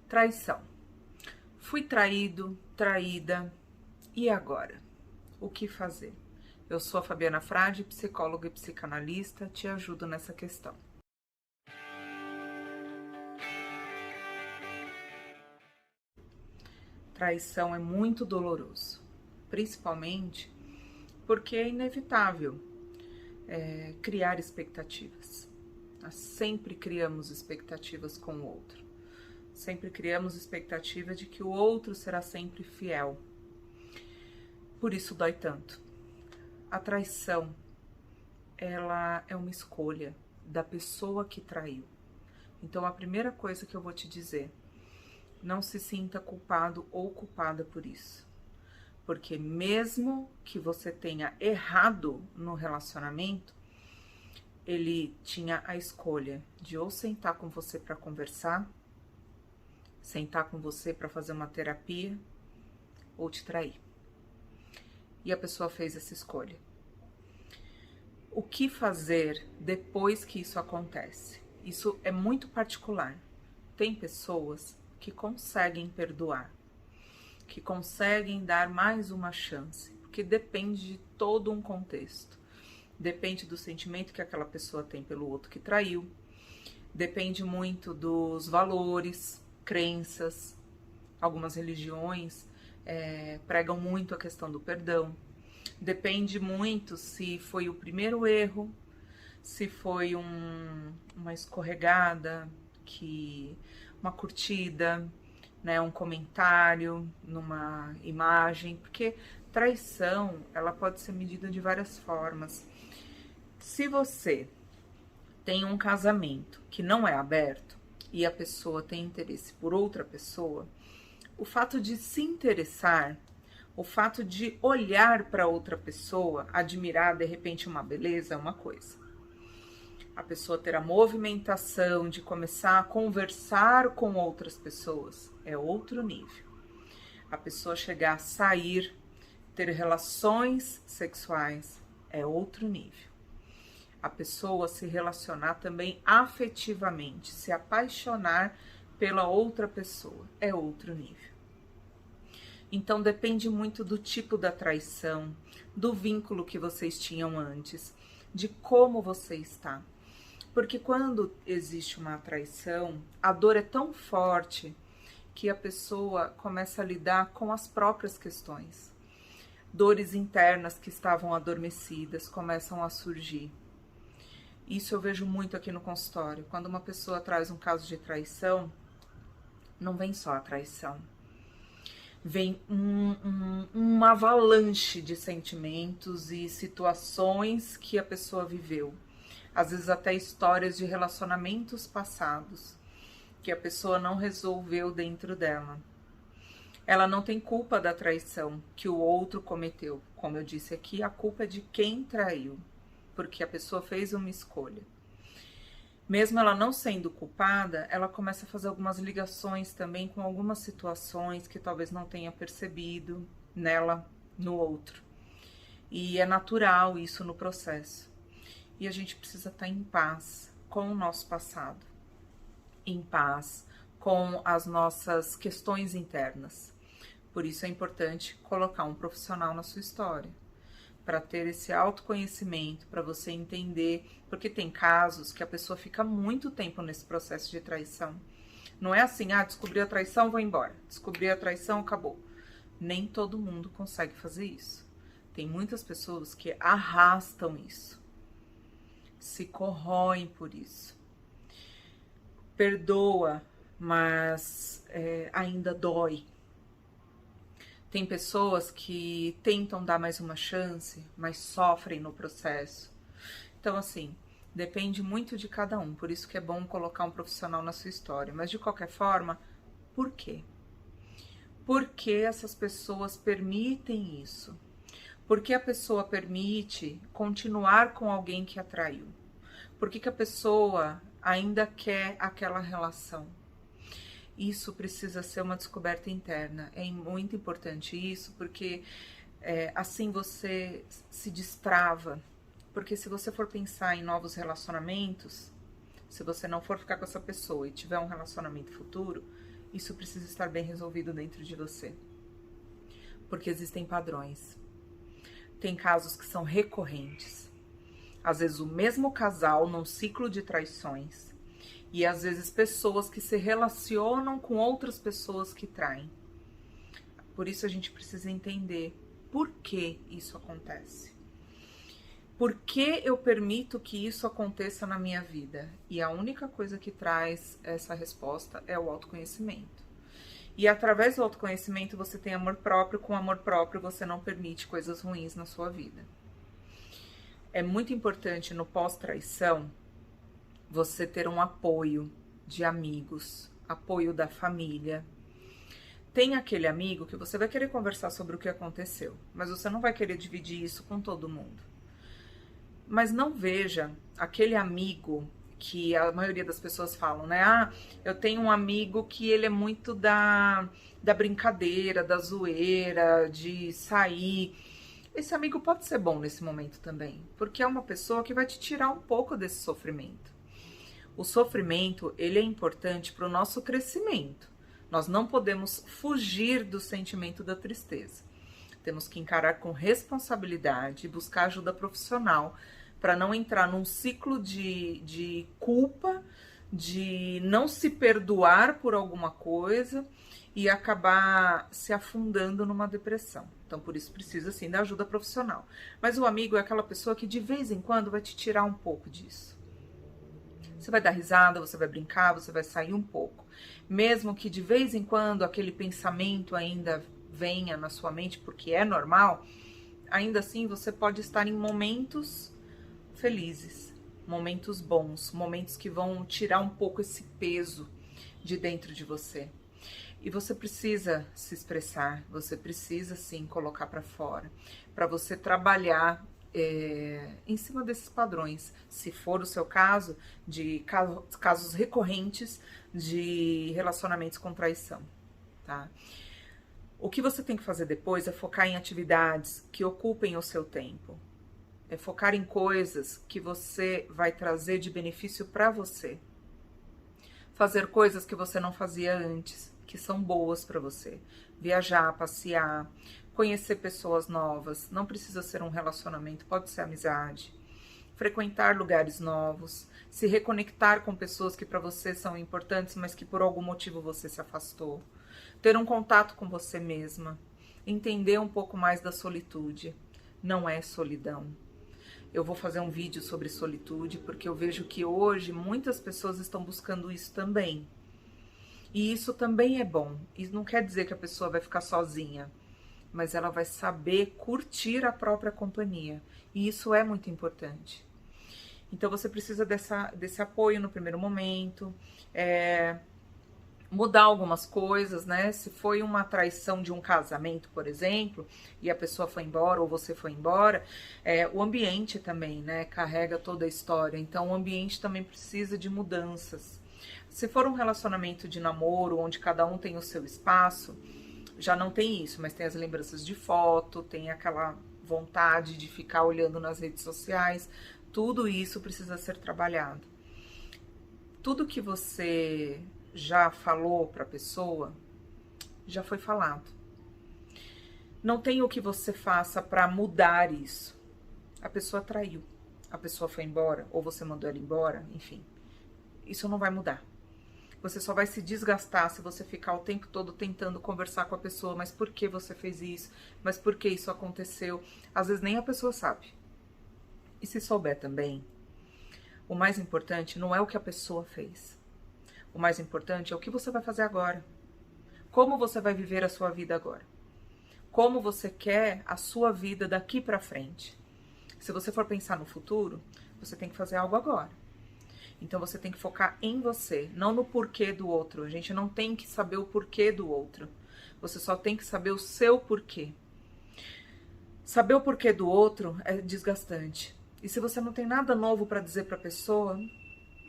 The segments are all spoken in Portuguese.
Traição. Fui traído, traída, e agora? O que fazer? Eu sou a Fabiana Frade, psicóloga e psicanalista, te ajudo nessa questão. Traição é muito doloroso, principalmente porque é inevitável criar expectativas. Nós sempre criamos expectativas com o outro. Sempre criamos expectativa de que o outro será sempre fiel. Por isso dói tanto. A traição, ela é uma escolha da pessoa que traiu. Então a primeira coisa que eu vou te dizer, não se sinta culpado ou culpada por isso. Porque mesmo que você tenha errado no relacionamento, ele tinha a escolha de ou sentar com você para conversar, sentar com você para fazer uma terapia ou te trair. E a pessoa fez essa escolha. O que fazer depois que isso acontece? Isso é muito particular. Tem pessoas que conseguem perdoar, que conseguem dar mais uma chance, porque depende de todo um contexto. Depende do sentimento que aquela pessoa tem pelo outro que traiu, depende muito dos valores, crenças. Algumas religiões pregam muito a questão do perdão. Depende muito se foi o primeiro erro, se foi uma escorregada, uma curtida, né, um comentário numa imagem, porque traição ela pode ser medida de várias formas. Se você tem um casamento que não é aberto e a pessoa tem interesse por outra pessoa, o fato de se interessar, o fato de olhar para outra pessoa, admirar de repente uma beleza é uma coisa. A pessoa ter a movimentação de começar a conversar com outras pessoas é outro nível. A pessoa chegar a sair, ter relações sexuais é outro nível. A pessoa se relacionar também afetivamente, se apaixonar pela outra pessoa, é outro nível. Então depende muito do tipo da traição, do vínculo que vocês tinham antes, de como você está. Porque quando existe uma traição, a dor é tão forte que a pessoa começa a lidar com as próprias questões. Dores internas que estavam adormecidas começam a surgir. Isso eu vejo muito aqui no consultório. Quando uma pessoa traz um caso de traição, não vem só a traição. Vem uma avalanche de sentimentos e situações que a pessoa viveu. Às vezes até histórias de relacionamentos passados que a pessoa não resolveu dentro dela. Ela não tem culpa da traição que o outro cometeu. Como eu disse aqui, a culpa é de quem traiu, porque a pessoa fez uma escolha. Mesmo ela não sendo culpada, ela começa a fazer algumas ligações também com algumas situações que talvez não tenha percebido nela, no outro. E é natural isso no processo. E a gente precisa estar em paz com o nosso passado, em paz com as nossas questões internas. Por isso é importante colocar um profissional na sua história, para ter esse autoconhecimento, para você entender, porque tem casos que a pessoa fica muito tempo nesse processo de traição. Não é assim, descobri a traição, vou embora. Descobri a traição, acabou. Nem todo mundo consegue fazer isso. Tem muitas pessoas que arrastam isso, se corroem por isso. Perdoa, mas ainda dói. Tem pessoas que tentam dar mais uma chance, mas sofrem no processo. Então, assim, depende muito de cada um. Por isso que é bom colocar um profissional na sua história. Mas, de qualquer forma, por quê? Por que essas pessoas permitem isso? Por que a pessoa permite continuar com alguém que a traiu? Por que a pessoa ainda quer aquela relação? Isso precisa ser uma descoberta interna. É muito importante isso, porque assim você se destrava. Porque se você for pensar em novos relacionamentos, se você não for ficar com essa pessoa e tiver um relacionamento futuro, isso precisa estar bem resolvido dentro de você. Porque existem padrões. Tem casos que são recorrentes. Às vezes o mesmo casal num ciclo de traições. E às vezes pessoas que se relacionam com outras pessoas que traem. Por isso a gente precisa entender por que isso acontece. Por que eu permito que isso aconteça na minha vida? E a única coisa que traz essa resposta é o autoconhecimento. E através do autoconhecimento você tem amor próprio. Com amor próprio você não permite coisas ruins na sua vida. É muito importante no pós-traição você ter um apoio de amigos, apoio da família. Tem aquele amigo que você vai querer conversar sobre o que aconteceu, mas você não vai querer dividir isso com todo mundo. Mas não veja aquele amigo que a maioria das pessoas falam, né? Ah, eu tenho um amigo que ele é muito da brincadeira, da zoeira, de sair. Esse amigo pode ser bom nesse momento também, porque é uma pessoa que vai te tirar um pouco desse sofrimento. O sofrimento, ele é importante para o nosso crescimento. Nós não podemos fugir do sentimento da tristeza. Temos que encarar com responsabilidade e buscar ajuda profissional para não entrar num ciclo de culpa, de não se perdoar por alguma coisa e acabar se afundando numa depressão. Então, por isso precisa, sim, da ajuda profissional. Mas o amigo é aquela pessoa que de vez em quando vai te tirar um pouco disso. Você vai dar risada, você vai brincar, você vai sair um pouco. Mesmo que de vez em quando aquele pensamento ainda venha na sua mente, porque é normal, ainda assim você pode estar em momentos felizes, momentos bons, momentos que vão tirar um pouco esse peso de dentro de você. E você precisa se expressar, você precisa sim colocar para fora, para você trabalhar em cima desses padrões, se for o seu caso, de casos recorrentes de relacionamentos com traição, tá? O que você tem que fazer depois é focar em atividades que ocupem o seu tempo. É focar em coisas que você vai trazer de benefício para você. Fazer coisas que você não fazia antes, que são boas para você. Viajar, passear, conhecer pessoas novas. Não precisa ser um relacionamento, pode ser amizade. Frequentar lugares novos, se reconectar com pessoas que para você são importantes, mas que por algum motivo você se afastou. Ter um contato com você mesma, entender um pouco mais da solitude. Não é solidão. Eu vou fazer um vídeo sobre solitude, porque eu vejo que hoje muitas pessoas estão buscando isso também. E isso também é bom. Isso não quer dizer que a pessoa vai ficar sozinha, mas ela vai saber curtir a própria companhia. E isso é muito importante. Então você precisa desse apoio no primeiro momento, mudar algumas coisas, né? Se foi uma traição de um casamento, por exemplo, e a pessoa foi embora ou você foi embora, o ambiente também, né? Carrega toda a história. Então o ambiente também precisa de mudanças. Se for um relacionamento de namoro, onde cada um tem o seu espaço, já não tem isso, mas tem as lembranças de foto, tem aquela vontade de ficar olhando nas redes sociais. Tudo isso precisa ser trabalhado. Tudo que você já falou para a pessoa, já foi falado. Não tem o que você faça para mudar isso. A pessoa traiu, a pessoa foi embora, ou você mandou ela embora, enfim. Isso não vai mudar. Você só vai se desgastar se você ficar o tempo todo tentando conversar com a pessoa. Mas por que você fez isso? Mas por que isso aconteceu? Às vezes nem a pessoa sabe. E se souber também, o mais importante não é o que a pessoa fez. O mais importante é o que você vai fazer agora. Como você vai viver a sua vida agora. Como você quer a sua vida daqui para frente. Se você for pensar no futuro, você tem que fazer algo agora. Então você tem que focar em você, não no porquê do outro. A gente não tem que saber o porquê do outro. Você só tem que saber o seu porquê. Saber o porquê do outro é desgastante. E se você não tem nada novo para dizer para a pessoa,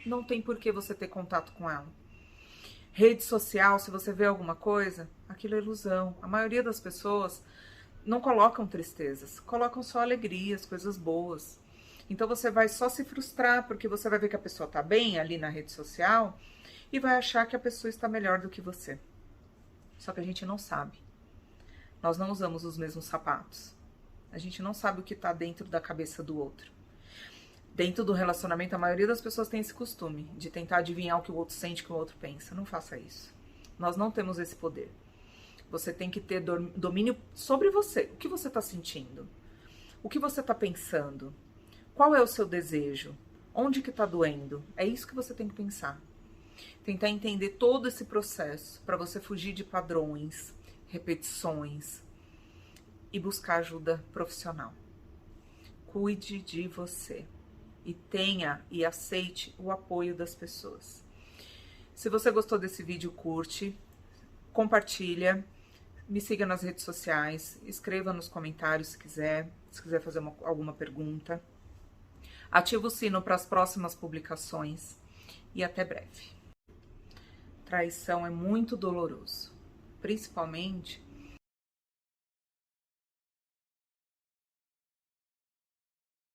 não tem por que você ter contato com ela. Rede social, se você vê alguma coisa, aquilo é ilusão. A maioria das pessoas não colocam tristezas, colocam só alegrias, coisas boas. Então você vai só se frustrar, porque você vai ver que a pessoa está bem ali na rede social e vai achar que a pessoa está melhor do que você. Só que a gente não sabe. Nós não usamos os mesmos sapatos. A gente não sabe o que está dentro da cabeça do outro. Dentro do relacionamento, a maioria das pessoas tem esse costume de tentar adivinhar o que o outro sente, o que o outro pensa. Não faça isso. Nós não temos esse poder. Você tem que ter domínio sobre você. O que você está sentindo? O que você está pensando? Qual é o seu desejo? Onde que está doendo? É isso que você tem que pensar. Tentar entender todo esse processo para você fugir de padrões, repetições e buscar ajuda profissional. Cuide de você e tenha e aceite o apoio das pessoas. Se você gostou desse vídeo, curte, compartilha, me siga nas redes sociais, escreva nos comentários se quiser fazer alguma pergunta. Ativa o sino para as próximas publicações e até breve. Traição é muito doloroso, principalmente